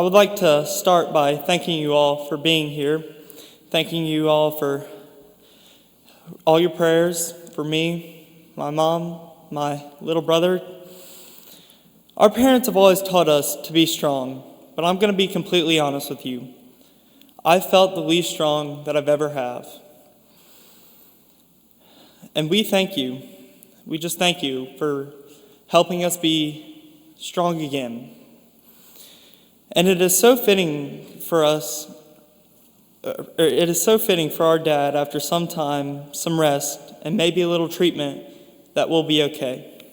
would like to start by thanking you all for being here, thanking you all for all your prayers for me, my mom, my little brother. Our parents have always taught us to be strong, but I'm going to be completely honest with you. I felt the least strong that I've ever have. And we thank you. We just thank you for helping us be strong again. And it is so fitting for us, it is so fitting for our dad after some time, some rest, and maybe a little treatment that we'll be okay.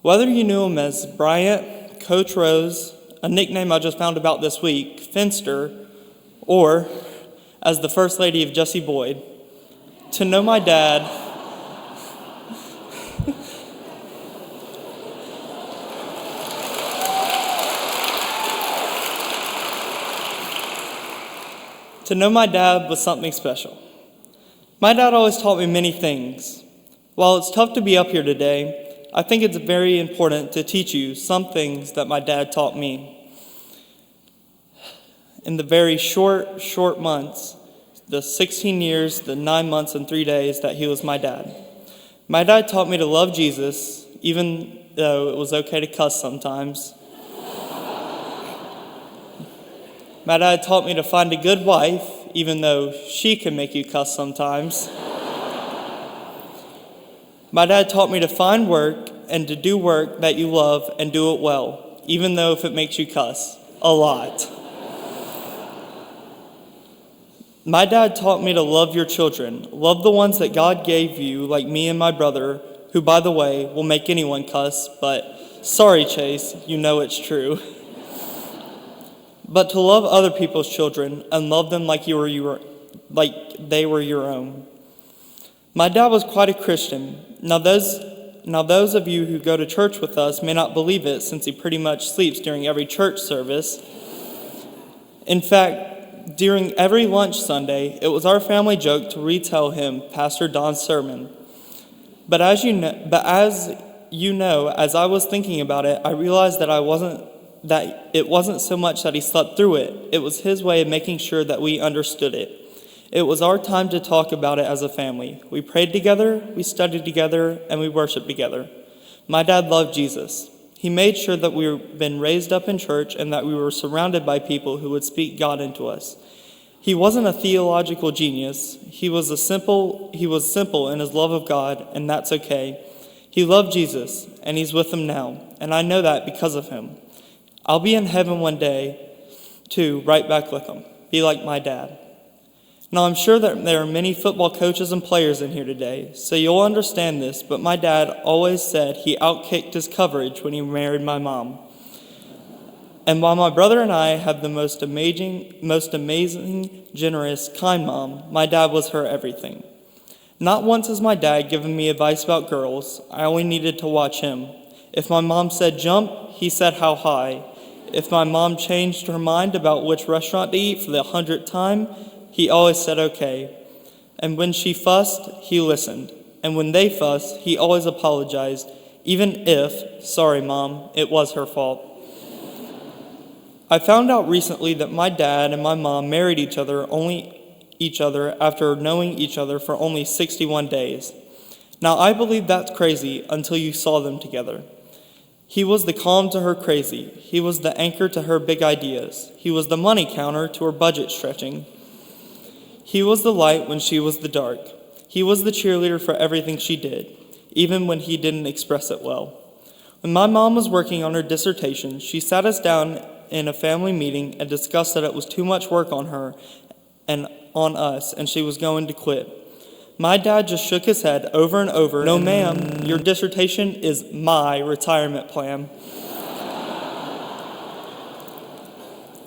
Whether you knew him as Bryant, Coach Rose, a nickname I just found about this week, Finster, or as the First Lady of Jesse Boyd, to know my dad To know my dad was something special. My dad always taught me many things. While it's tough to be up here today, I think it's very important to teach you some things that my dad taught me. In the very short months, the 16 years, the 9 months and 3 days that he was my dad. My dad taught me to love Jesus, even though it was okay to cuss sometimes. My dad taught me to find a good wife, even though she can make you cuss sometimes. My dad taught me to find work and to do work that you love and do it well, even though if it makes you cuss a lot. My dad taught me to love your children, love the ones that God gave you, like me and my brother, who, by the way, will make anyone cuss, but sorry, Chase, you know it's true. But to love other people's children and love them like they were your own. My dad was quite a Christian. Now those of you who go to church with us may not believe it, since he pretty much sleeps during every church service. In fact, during every lunch Sunday, it was our family joke to retell him Pastor Don's sermon. But as you know, as I was thinking about it, I realized that it wasn't so much that he slept through it. It was his way of making sure that we understood it. It was our time to talk about it as a family. We prayed together, we studied together, and we worshiped together. My dad loved Jesus. He made sure that we had been raised up in church and that we were surrounded by people who would speak God into us. He wasn't a theological genius. He was simple in his love of God, and that's okay. He loved Jesus, and he's with him now, and I know that because of him. I'll be in heaven one day, too, right back with him. Be like my dad. Now, I'm sure that there are many football coaches and players in here today, so you'll understand this, but my dad always said he outkicked his coverage when he married my mom. And while my brother and I have the most amazing, generous, kind mom, my dad was her everything. Not once has my dad given me advice about girls. I only needed to watch him. If my mom said jump, he said how high. If my mom changed her mind about which restaurant to eat for the 100th time, he always said okay. And when she fussed, he listened. And when they fussed, he always apologized, even if, sorry mom, it was her fault. I found out recently that my dad and my mom married each other after knowing each other for only 61 days. Now, I believe that's crazy until you saw them together. He was the calm to her crazy. He was the anchor to her big ideas. He was the money counter to her budget stretching. He was the light when she was the dark. He was the cheerleader for everything she did, even when he didn't express it well. When my mom was working on her dissertation, she sat us down in a family meeting and discussed that it was too much work on her and on us, and she was going to quit. My dad just shook his head over and over. No, ma'am, your dissertation is my retirement plan.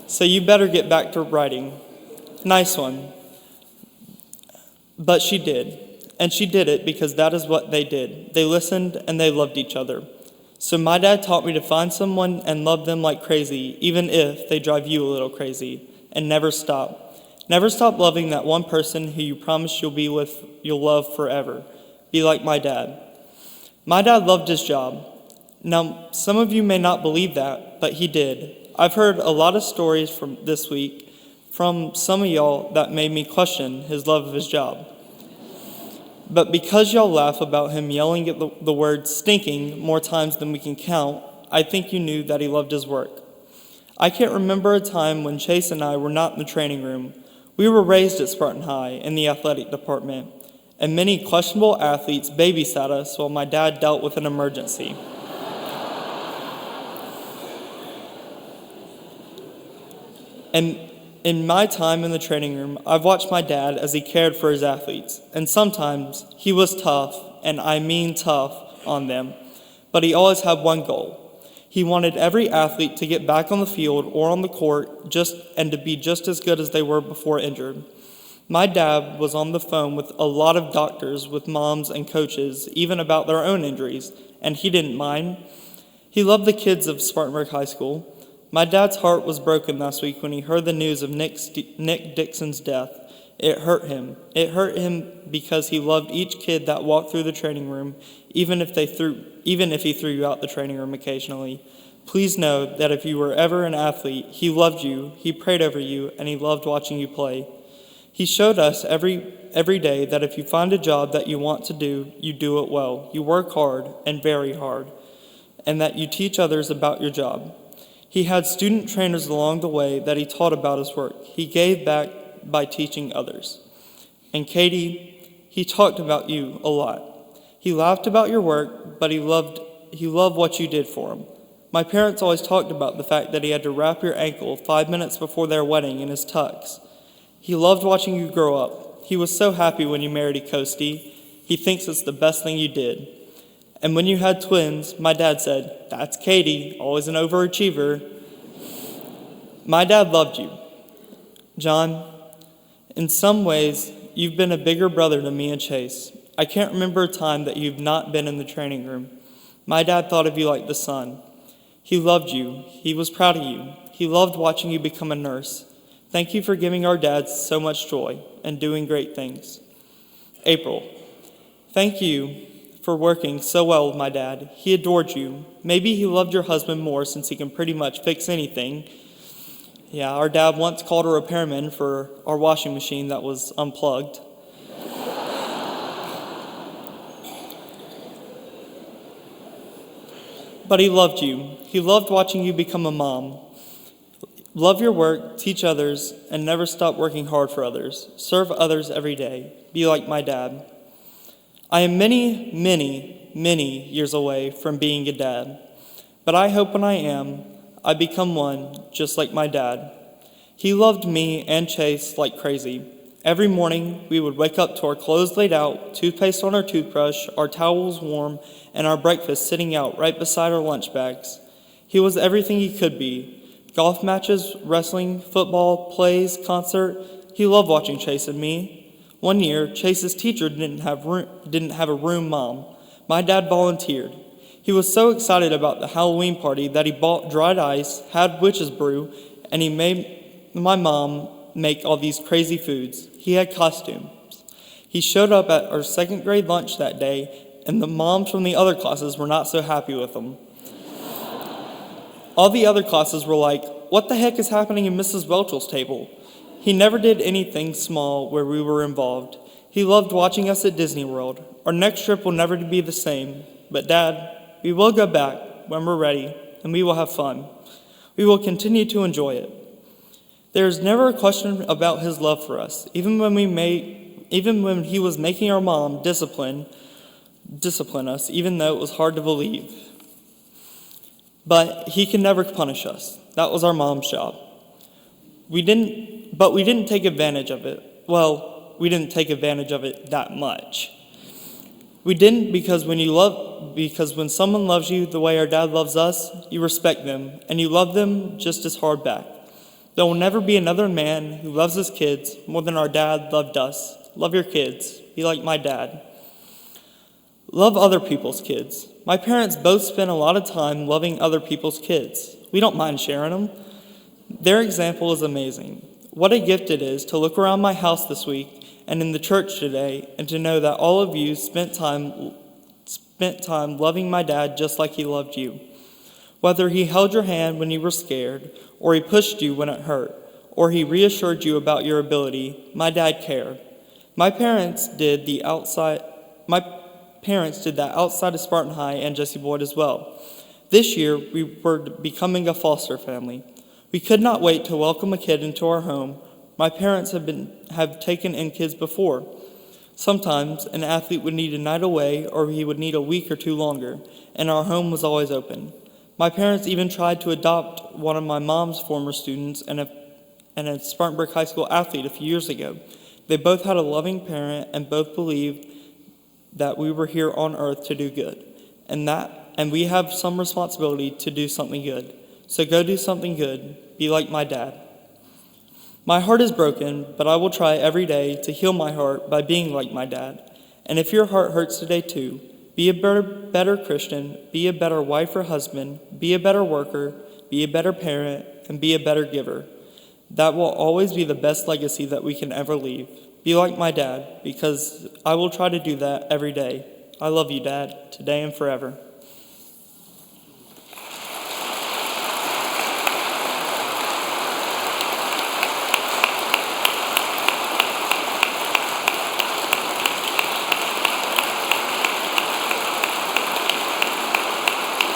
So you better get back to writing. Nice one. But she did. And she did it because that is what they did. They listened and they loved each other. So my dad taught me to find someone and love them like crazy, even if they drive you a little crazy. And never stop. Never stop loving that one person who you promise you'll love forever. Be like my dad. My dad loved his job. Now, some of you may not believe that, but he did. I've heard a lot of stories from this week from some of y'all that made me question his love of his job. But because y'all laugh about him yelling at the word stinking more times than we can count, I think you knew that he loved his work. I can't remember a time when Chase and I were not in the training room. We were raised at Spartan High in the athletic department, and many questionable athletes babysat us while my dad dealt with an emergency. And in my time in the training room, I've watched my dad as he cared for his athletes, and sometimes he was tough, and I mean tough, on them, but he always had one goal. He wanted every athlete to get back on the field or on the court and to be just as good as they were before injured. My dad was on the phone with a lot of doctors, with moms and coaches, even about their own injuries, and he didn't mind. He loved the kids of Spartanburg High School. My dad's heart was broken last week when he heard the news of Nick Dixon's death. It hurt him. It hurt him because he loved each kid that walked through the training room, even if he threw you out the training room occasionally. Please know that if you were ever an athlete, he loved you, he prayed over you, and he loved watching you play. He showed us every day that if you find a job that you want to do, you do it well. You work hard and very hard, and that you teach others about your job. He had student trainers along the way that he taught about his work. He gave back by teaching others. And Katie, he talked about you a lot. He laughed about your work, but he loved what you did for him. My parents always talked about the fact that he had to wrap your ankle 5 minutes before their wedding in his tux. He loved watching you grow up. He was so happy when you married Acosti. He thinks it's the best thing you did. And when you had twins, my dad said, "That's Katie, always an overachiever." My dad loved you. John, in some ways, you've been a bigger brother to me and Chase. I can't remember a time that you've not been in the training room. My dad thought of you like the sun. He loved you. He was proud of you. He loved watching you become a nurse. Thank you for giving our dads so much joy and doing great things. April, thank you for working so well with my dad. He adored you. Maybe he loved your husband more since he can pretty much fix anything. Yeah, our dad once called a repairman for our washing machine that was unplugged. But he loved you. He loved watching you become a mom. Love your work, teach others, and never stop working hard for others. Serve others every day. Be like my dad. I am many, many, many years away from being a dad, but I hope when I am, I become one just like my dad. He loved me and Chase like crazy. Every morning, we would wake up to our clothes laid out, toothpaste on our toothbrush, our towels warm, and our breakfast sitting out right beside our lunch bags. He was everything he could be. Golf matches, wrestling, football, plays, concert. He loved watching Chase and me. One year, Chase's teacher didn't have a room mom. My dad volunteered. He was so excited about the Halloween party that he bought dried ice, had witch's brew, and he made my mom make all these crazy foods. He had costumes. He showed up at our second grade lunch that day, and the moms from the other classes were not so happy with him. All the other classes were like, "What the heck is happening in Mrs. Welchell's table?" He never did anything small where we were involved. He loved watching us at Disney World. Our next trip will never be the same, but Dad, we will go back when we're ready, and we will have fun. We will continue to enjoy it. There is never a question about his love for us, even when he was making our mom discipline us, even though it was hard to believe. But he can never punish us. That was our mom's job. We didn't take advantage of it. Well, we didn't take advantage of it that much. We didn't because when someone loves you the way our dad loves us, you respect them, and you love them just as hard back. There will never be another man who loves his kids more than our dad loved us. Love your kids. Be like my dad. Love other people's kids. My parents both spent a lot of time loving other people's kids. We don't mind sharing them. Their example is amazing. What a gift it is to look around my house this week and in the church today and to know that all of you spent time loving my dad just like he loved you. Whether he held your hand when you were scared, or he pushed you when it hurt, or he reassured you about your ability, my dad cared. My parents did that outside of Spartan High and Jesse Boyd as well. This year, we were becoming a foster family. We could not wait to welcome a kid into our home. My parents have taken in kids before. Sometimes an athlete would need a night away, or he would need a week or two longer, and our home was always open. My parents even tried to adopt one of my mom's former students and a Spartanburg High School athlete a few years ago. They both had a loving parent and both believed that we were here on earth to do good, and we have some responsibility to do something good. So go do something good. Be like my dad. My heart is broken, but I will try every day to heal my heart by being like my dad. And if your heart hurts today too, be a better Christian, be a better wife or husband, be a better worker, be a better parent, and be a better giver. That will always be the best legacy that we can ever leave. Be like my dad, because I will try to do that every day. I love you, Dad, today and forever.